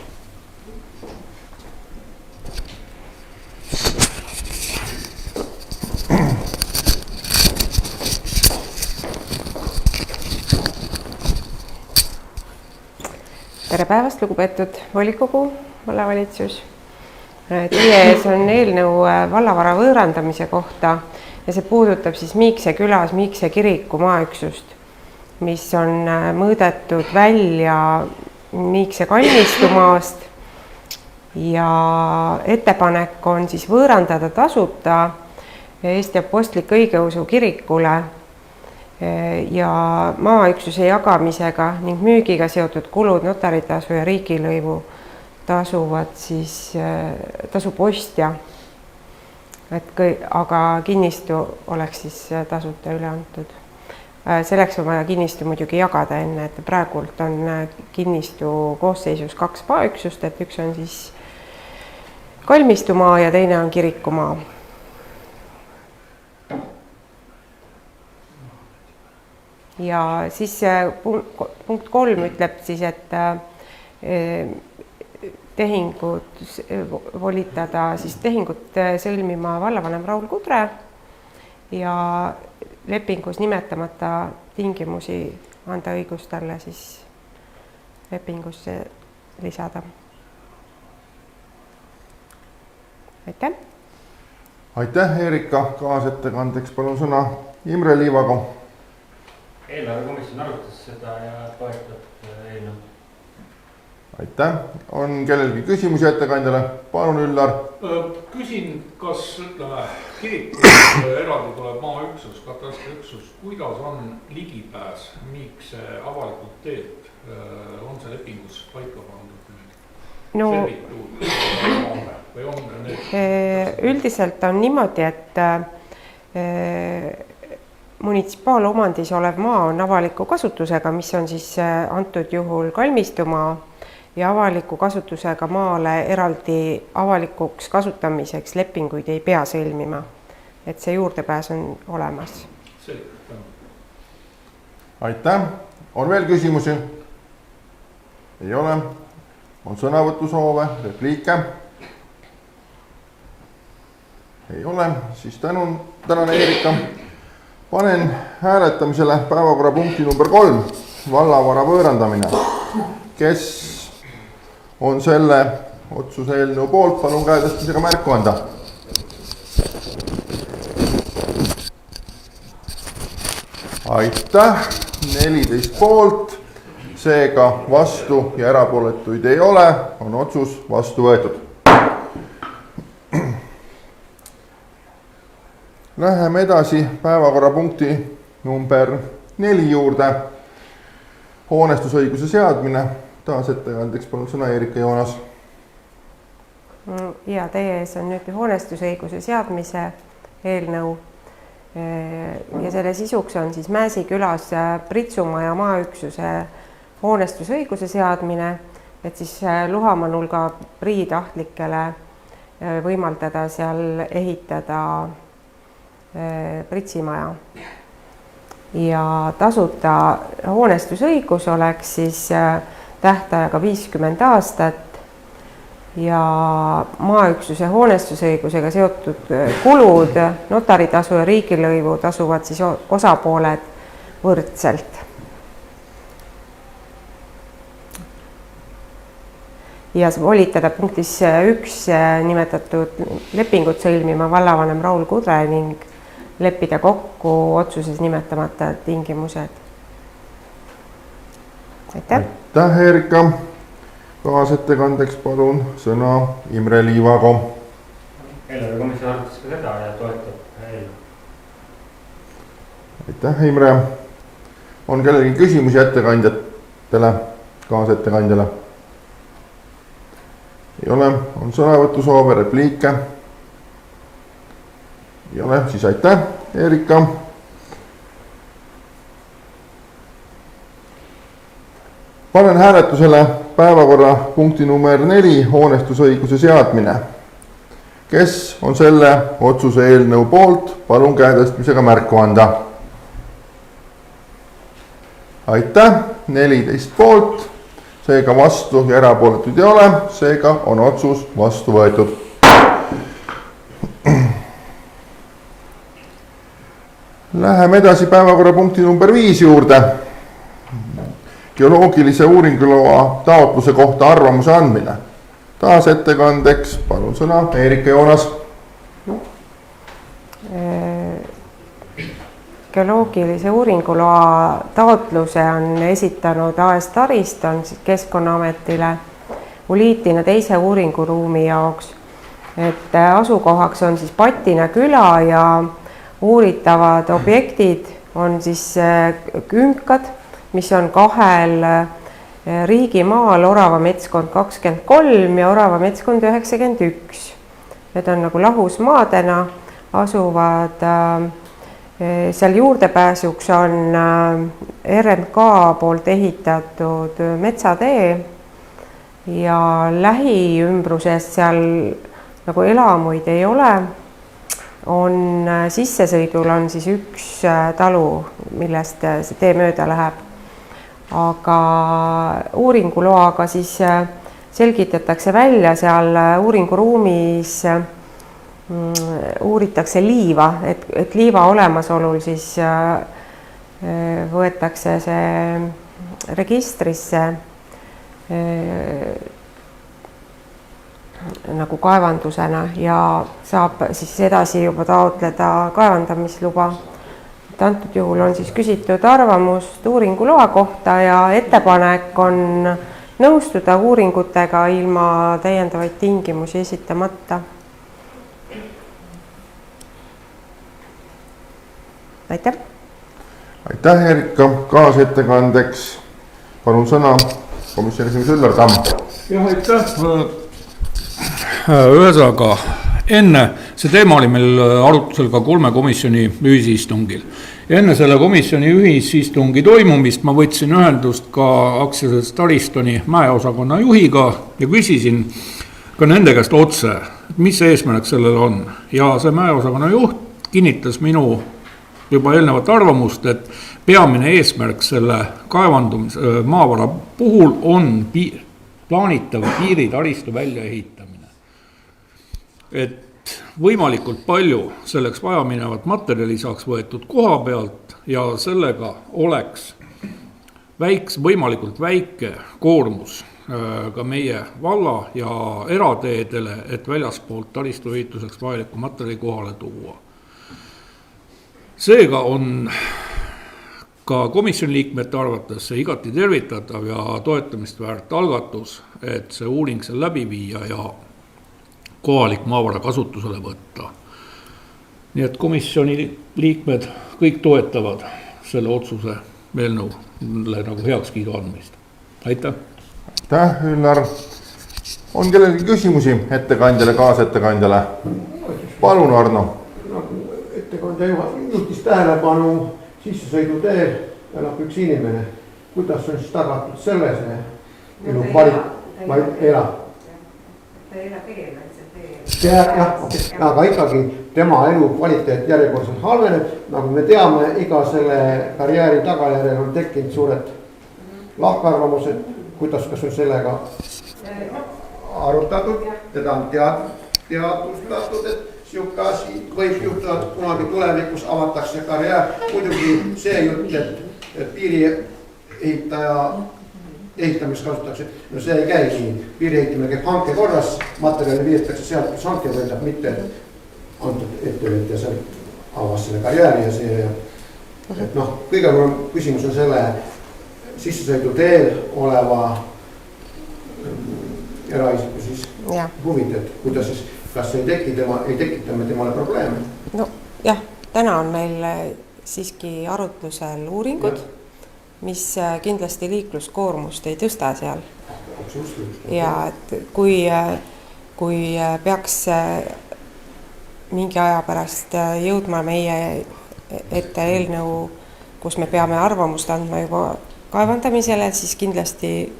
Tere päevast, lugupeetud volikogu, vallavalitsus. Teie ees on eelnõu vallavara võõrandamise kohta ja see puudutab siis Miikse külas Miikse kiriku maaüksust, mis on mõõdetud välja Miikse kalmistumaast ja ettepanek on siis võõrandada tasuta Eesti Apostlik-Õigeusu kirikule ja maaüksuse jagamisega ning müügiga seotud kulud, notaritasu ja riigilõivu tasub ostja. Aga kinnistu oleks siis tasuta üle antud. Selleks on vaja kinnistu muidugi jagada enne, et praegult on kinnistu koosseisus 2 maaüksust, et üks on siis kalmistumaa ja teine on kirikumaa. Ja siis punkt 3 ütleb siis, et volitada siis tehingut sõlmima vallavanem Raul Kudre ja lepingus nimetamata tingimusi anda õigus talle siis lepingusse lisada. Aitäh! Aitäh, Eerika! Kaasettekandeks palun sõna Imre Liivago. Eelarvekomisjon arutas seda ja toetab eelnõu. Aitäh! On kellelgi küsimusi ettekandjale? Palun, Üllar! Küsin, kas kirikul eraldi tuleb maaüksus, katastriüksus, kuidas on ligipääs Miikse avalikult teed? On see lepingus paika pandud? No, üldiselt on niimoodi, et munitsipaalomandis olev maa on avaliku kasutusega, mis on siis antud juhul kalmistumaa ja avaliku kasutusega maale eraldi avalikuks kasutamiseks lepinguid ei pea sõlmima. Et see juurdepääs on olemas. Aitäh! On veel küsimusi? Ei ole. On sõnavõtusoove, repliike? Ei ole. Siis tänan Eerika. Panen hääletamisele päevakorrapunkti number 3, vallavara võõrandamine. Kes on selle otsuse eelnõu poolt, palun käetõstmisega märku anda. Aitäh, 14 poolt, seega vastu ja erapooletuid ei ole, on otsus vastu võetud. Läheme edasi päevakorrapunkti number 4 juurde, hoonestusõiguse seadmine. Taas ettekandeks palun sõna Eerika Joonas. Ja teie ees on nüüd hoonestusõiguse seadmise eelnõu ja selle sisuks on siis Mäsi külas Pritsumaja maaüksuse hoonestusõiguse seadmine, et siis Luhamanulga priitahtlikele võimaldada seal ehitada Pritsimaja. Ja tasuta hoonestusõigus oleks siis tähtajaga 50 aastat ja maaüksuse hoonestusõigusega seotud kulud, notaritasu ja riigilõivu tasuvad siis osapooled võrdselt. Ja volitada punktis 1 nimetatud lepingut sõlmima vallavanem Raul Kudre ning leppida kokku otsuses nimetamata tingimused. Aitäh! Aitäh, Eerika! Kaasettekandeks palun sõna Imre Liivago. Eelarvekomisjon arutas ka seda ja toetab eelnõu. Aitäh, Imre! On kellelgi küsimusi ettekandjatele, kaasettekandjale? ei ole, on sõnavõtusoove, repliike? Ei ole, siis aitäh, Erika. Panen hääletusele päevakorra punkti number 4, hoonestusõiguse seadmine. Kes on selle otsuse eelnõu poolt, palun käe tõstmisega märku anda. Aitäh, 14 poolt, seega vastu ja erapooletuid ei ole, seega on otsus vastu võetud. Läheme edasi päevakorrapunkti number 5 juurde. Geoloogilise uuringuloa taotluse kohta arvamuse andmine. Taas ettekandeks palun sõna Eerika Joonas. Geoloogilise uuringuloa taotluse on esitanud AS Tarist, on Keskkonnaametile Uliitina teise uuringuruumi jaoks. Et asukohaks on siis Patina küla ja uuritavad objektid on siis künkad, mis on 2 riigimaal, Orava metskond 23 ja Orava metskond 91. Need on nagu lahus maadena, asuvad seal juurdepääsuks on RMK poolt ehitatud metsatee ja lähiümbruses seal nagu elamuid ei ole. Sissesõidul on siis üks talu, millest see tee mööda läheb. Aga uuringuloaga siis selgitatakse välja seal uuringuruumis, uuritakse liiva, et liiva olemasolul siis võetakse see registrisse nagu kaevandusena ja saab siis edasi juba taotleda kaevandamisluba. Antud juhul on siis küsitud arvamust uuringuloa kohta ja ettepanek on nõustuda uuringutega ilma täiendavaid tingimusi esitamata. Aitäh! Aitäh, Erika! Kaasettekandeks palun sõna komisjoni esimees Üllar Tamm. Jah, aitäh! Ühesõnaga, enne see teema oli meil arutusel ka 3 komisjoni ühisistungil. Ja enne selle komisjoni ühisistungi toimumist ma võtsin ühendust ka aktsiaselts Taristoni mäeosakonna juhiga ja küsisin ka nende käest otse, mis eesmärk sellel on. Ja see mäeosakonna juht kinnitas minu juba eelnevat arvamust, et peamine eesmärk selle kaevandumise maavara puhul on plaanitav piiritaristu väljaehitamine. Et võimalikult palju selleks vajaminevat materjali saaks võetud koha pealt ja sellega oleks võimalikult väike koormus ka meie valla ja erateedele, et väljaspoolt taristu ehituseks vajaliku materjali kohale tuua. Seega on ka komisjoni liikmete arvates see igati tervitatav ja toetamist väärt algatus, et see uuring seal läbi viia ja kohalik maavara kasutusele võtta. Nii et komisjoni liikmed kõik toetavad selle otsuse eelnõule nagu heakskiidu andmist. Aitäh! Aitäh, Üllar! On kellelgi küsimusi ettekandjale, kaasettekandjale? Palun, Arno! Ettekandja juhtis tähelepanu sissesõiduteel elab üks inimene. Kuidas on siis tagatud selle elu elab? Ta elab eelmalt. Aga ikkagi tema elu kvaliteet järjekordselt halveneb. Nagu me teame, iga selle karjääri tagajärjel on tekkinud suured lahkarvamused. Kuidas, kas on sellega arutatud? Teda on teadvustatud, et siuke asi võib juhtuda, kunagi tulevikus avatakse karjäär. Muidugi see jutt, et piiri ehitaja ehitamist kasutatakse, no see ei käi siin. Piiri ehitamine käib hanke korras, materjali viidetakse sealt, kus hanke võidab, mitte antud ettevõtja seal avas selle karjääri ja see. Et noh, kõige küsimus on selle sissesõidu teel oleva eraisiku siis huvid, et kuidas siis, kas ei tekitame temale probleeme? No jah, täna on meil siiski arutlusel uuringud, mis kindlasti liikluskoormust ei tõsta seal. Ja et kui kui peaks mingi aja pärast jõudma meie ette eelnõu, kus me peame arvamust andma juba kaevandamisele, siis kindlasti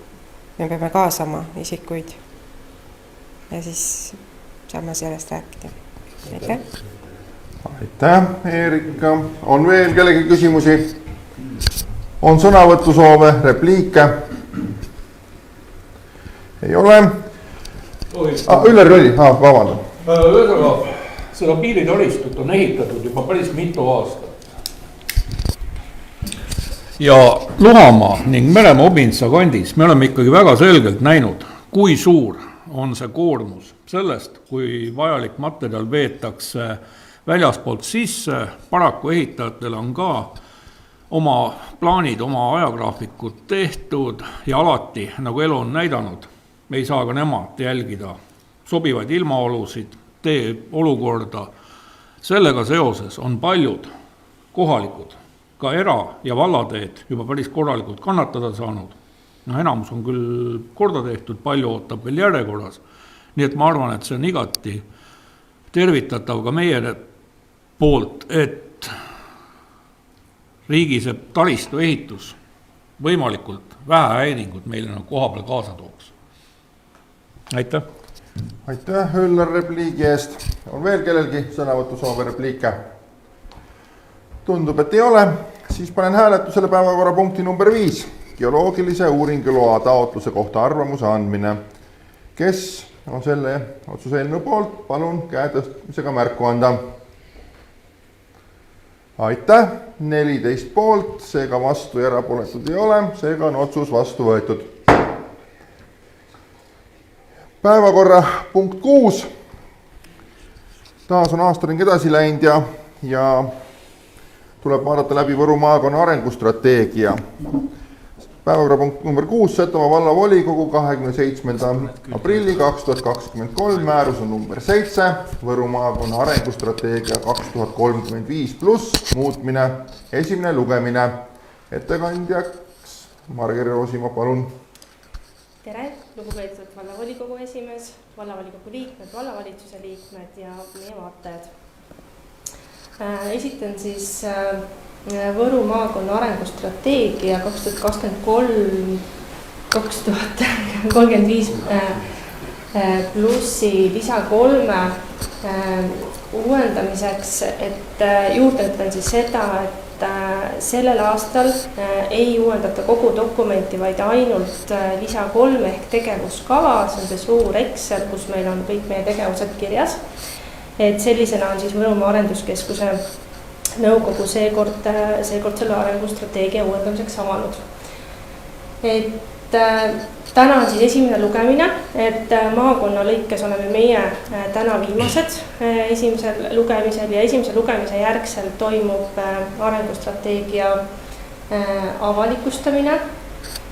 me peame kaasama isikuid ja siis saame sellest rääkida. Aitäh! Aitäh, Eerika! On veel kellegi küsimusi? On sõnavõtusoove, repliike? Ei ole? Üllar oli, vabandan. Ühesõnaga, seda piiritaristut on ehitatud juba päris mitu aastat. Ja Luhamaa ning Meremaa Obinsa kandis me oleme ikkagi väga selgelt näinud, kui suur on see koormus sellest, kui vajalik materjal veetakse väljaspoolt sisse. Paraku ehitajatel on ka oma plaanid, oma ajagraafikud tehtud ja alati, nagu elu on näidanud, me ei saa ka nemad jälgida sobivaid ilmaolusid, tee olukorda. Sellega seoses on paljud kohalikud, ka era- ja vallateed juba päris korralikult kannatada saanud. Enamus on küll korda tehtud, palju ootab veel järjekorras. Nii et ma arvan, et see on igati tervitatav ka meie poolt, et riigi see taristu ehitus võimalikult vähe häiringut meile koha peal kaasa tooks. Aitäh! Aitäh, Üllar, repliigi eest. On veel kellelgi sõnavõtusoove, repliike? Tundub, et ei ole. Siis panen hääletusele päevakorrapunkti number 5. Geoloogilise uuringuloa taotluse kohta arvamuse andmine. Kes on selle otsuse eelnõu poolt? Palun käe tõstmisega märku anda. Aitäh, 14 poolt, seega vastu ja erapooletud ei ole, seega on otsus vastu võetud. Päevakorra punkt 6. Taas on aastaring edasi läinud ja tuleb vaadata läbi Võru maakonna arengustrateegia. Päevakorrapunkt number 6, Setomaa vallavolikogu 27. aprilli 2023, määrus on number 7, Võru maakonna arengustrateegia 2035+, muutmine, esimene lugemine. Ettekandjaks Margeri Roosimaa, palun. Tere, lugupeetud vallavolikogu esimees, vallavolikogu liikmed, vallavalitsuse liikmed ja meie vaatajad. Esitan siis Võru maakonna arengustrateegia 2023-2035 plussi lisa 3 uuendamiseks, et juurde ütlen siis seda, et sellel aastal ei uuendata kogu dokumenti, vaid ainult lisa 3 ehk tegevuskava, see on see suur Excel, kus meil on kõik meie tegevused kirjas. Et sellisena on siis Võrumaa Arenduskeskuse nõukogu seekord selle arengustrateegia uuendamiseks avanud. Et täna on siis esimene lugemine, et maakonna lõikes oleme meie täna viimased esimesel lugemisel ja esimese lugemise järgsel toimub arengustrateegia avalikustamine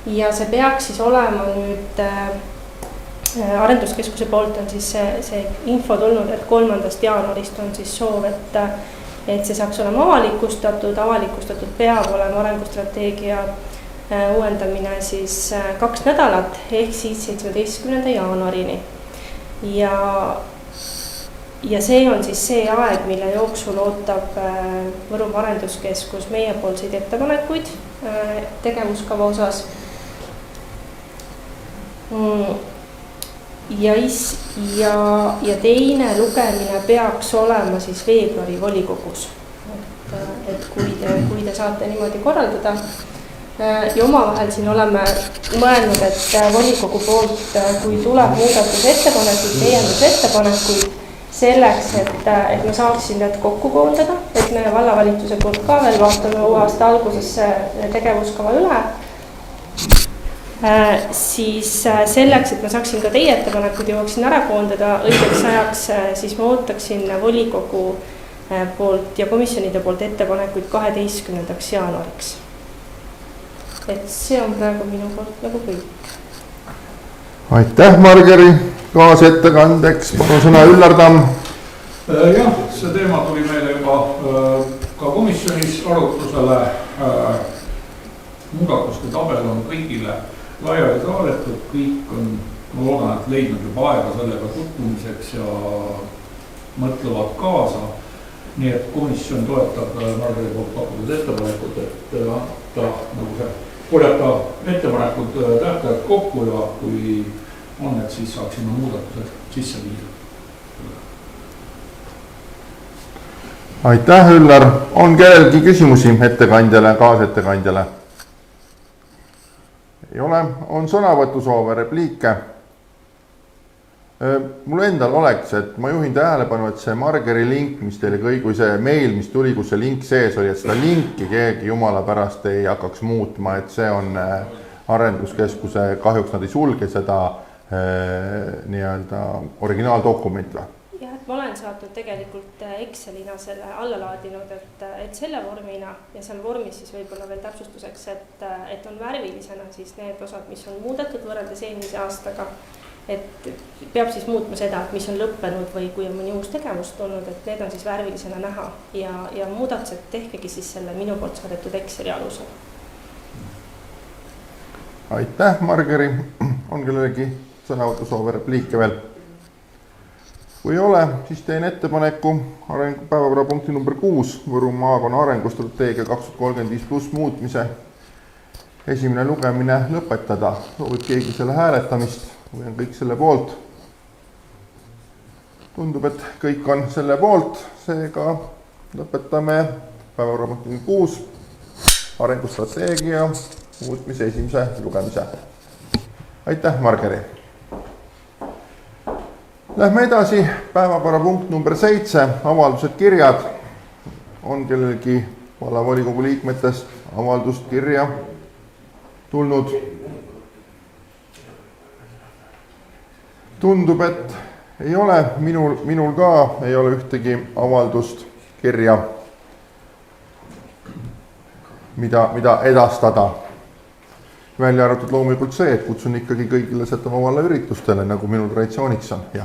ja see peaks siis olema nüüd arenduskeskuse poolt on siis see info tulnud, et 3. jaanuarist on siis soov, et see saaks olema avalikustatud peab olema arengustrateegia uuendamine siis 2 nädalat ehk siis 17. jaanuarini. Ja see on siis see aeg, mille jooksul ootab Võrumaa Arenduskeskus meiepoolseid ettepanekuid tegevuskava osas. Ja teine lugemine peaks olema siis veebruari volikogus. Et kui te saate niimoodi korraldada. Ja omavahel siin oleme mõelnud, et volikogu poolt, kui tuleb muudatusettepanekuid, täiendusettepanekuid selleks, et me saaksin need kokku koondada, et me vallavalitsuse poolt ka veel vaatame uue aasta alguses tegevuskava üle, siis selleks, et ma saaksin ka teie ettepanekud jõuaksin ära koondada õigeks ajaks, siis ma ootaksin volikogu poolt ja komisjonide poolt ettepanekuid 12. jaanuariks. Et see on praegu minu poolt nagu kõik. Aitäh, Margeri, kaasettekandeks. Palun sõna Üllar Tamm. Jah, see teema tuli meile juba ka komisjonis arutusele. Muudatuste tabel on kõigile laiali saadetud, kõik on ma loodan, et leidnud juba aega sellega tutvumiseks ja mõtlevad kaasa. Nii et komisjon toetab Margeri poolt pakutud ettepanekut, et anda nagu see korjata ettepanekud tähtajad kokku ja kui on, et siis saaksime muudatused sisse viia. Aitäh, Üllar. On kellelgi küsimusi ettekandjale, kaasettekandjale? Ei ole. On sõnavõtusoove, repliike? Mul endal oleks, et ma juhin tähelepanu, et see Margeri link, mis teile kõigi, see meil, mis tuli, kus see link sees oli, et seda linki keegi jumala pärast ei hakkaks muutma, et see on arenduskeskuse, kahjuks nad ei sulge seda nii-öelda originaaldokument või? Jah, et ma olen saatnud tegelikult Excelina selle alla laadinud, et selle vormina ja seal vormis siis võib-olla veel täpsustuseks, et on värvilisena siis need osad, mis on muudetud võrreldes eelmise aastaga, et peab siis muutma seda, mis on lõppenud või kui on mõni uus tegevus tulnud, et need on siis värvilisena näha ja muudatused tehkegi siis selle minu poolt saadetud Exceli alusel. Aitäh, Margeri. On kellelegi sõnavõtusoove, repliike veel? Kui ei ole, siis teen ettepaneku päevakorrapunkti number 6 Võru maakonna arengustrateegia 2035+ muutmise esimene lugemine lõpetada. Soovib keegi selle hääletamist või on kõik selle poolt? Tundub, et kõik on selle poolt, seega lõpetame päevakorrapunkti 6 arengustrateegia muutmise esimese lugemise. Aitäh, Margeri! Lähme edasi, päevakorrapunkt number 7, avaldused, kirjad. On kellelgi vallavolikogu liikmetest avaldust, kirja tulnud? Tundub, et ei ole, minul ka ei ole ühtegi avaldust, kirja, mida edastada. Välja arvatud loomulikult see, et kutsun ikkagi kõigile Setomaa valla üritustele, nagu minu traditsiooniks on. Ja.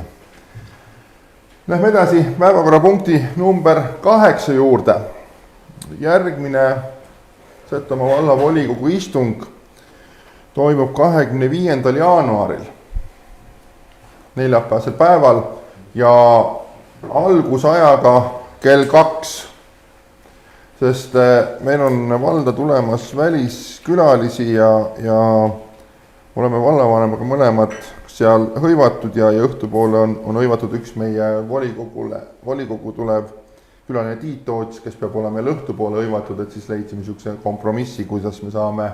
Lähme edasi päevakorrapunkti number 8 juurde. Järgmine Setomaa valla volikogu istung toimub 25. jaanuaril, neljapäevasel päeval ja algusajaga kell 2. Sest meil on valda tulemas väliskülalisi ja oleme vallavanemaga mõlemad seal hõivatud ja õhtupoole on hõivatud üks meie volikogu tulev külaline Tiit Toots, kes peab olema meil õhtupoole hõivatud, et siis leidsime niisuguse kompromissi, kuidas me saame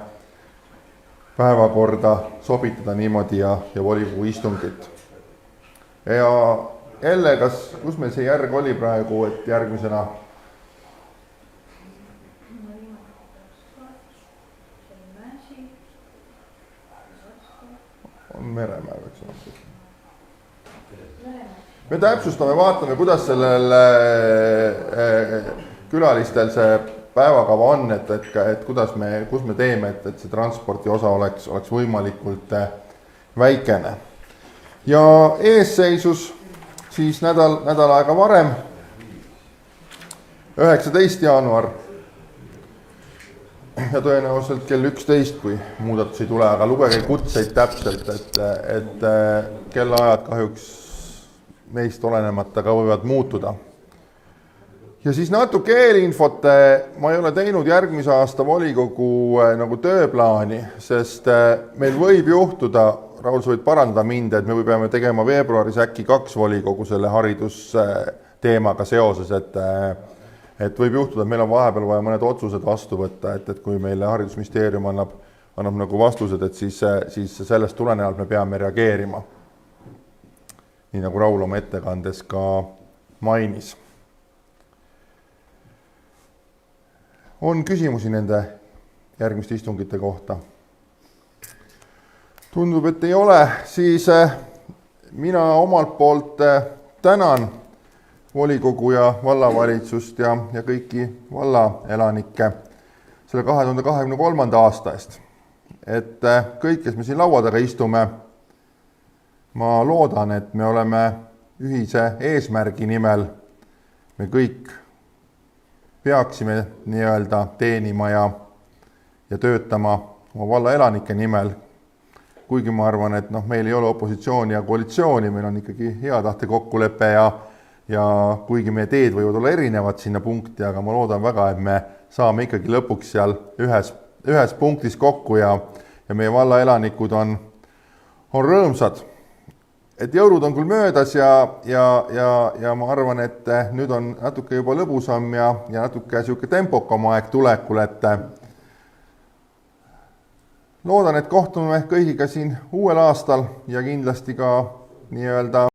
päevakorda sobitada niimoodi ja volikogu istungit. Ja Elle, kus meil see järg oli praegu, et järgmisena? On Meremäe, eks ole. Me täpsustame, vaatame, kuidas sellel külalistel see päevakava on, et kus me teeme, et see transporti osa oleks võimalikult väikene. Ja eesseisus siis nädal aega varem, 19. jaanuar ja tõenäoliselt kell 11, kui muudatusi ei tule, aga lugege kutseid täpselt, et kellaajad kahjuks meist olenemata ka võivad muutuda. Ja siis natuke eelinfot, ma ei ole teinud järgmise aasta volikogu nagu tööplaani, sest meil võib juhtuda, Raul, sa võid parandada mind, et me peame tegema veebruaris äkki 2 volikogu selle haridusteemaga seoses, et võib juhtuda, et meil on vahepeal vaja mõned otsused vastu võtta, et kui meile haridusministeerium annab nagu vastused, et siis sellest tulenevalt me peame reageerima. Nii nagu Raul oma ettekandes ka mainis. On küsimusi nende järgmiste istungite kohta? Tundub, et ei ole, siis mina omalt poolt tänan volikogu ja vallavalitsust ja kõiki vallaelanikke selle 2023. aasta eest. Et kõik, kes me siin laua taga istume, ma loodan, et me oleme ühise eesmärgi nimel, me kõik peaksime nii-öelda teenima ja töötama oma valla elanike nimel, kuigi ma arvan, et noh, meil ei ole opositsiooni ja koalitsiooni, meil on ikkagi hea tahte kokkulepe ja kuigi meie teed võivad olla erinevad sinna punkti, aga ma loodan väga, et me saame ikkagi lõpuks seal ühes punktis kokku ja meie valla elanikud on rõõmsad. Et jõulud on küll möödas ja ma arvan, et nüüd on natuke juba lõbusam ja natuke siuke tempokam aeg tulekul, et loodan, et kohtume kõigiga siin uuel aastal ja kindlasti ka nii-öelda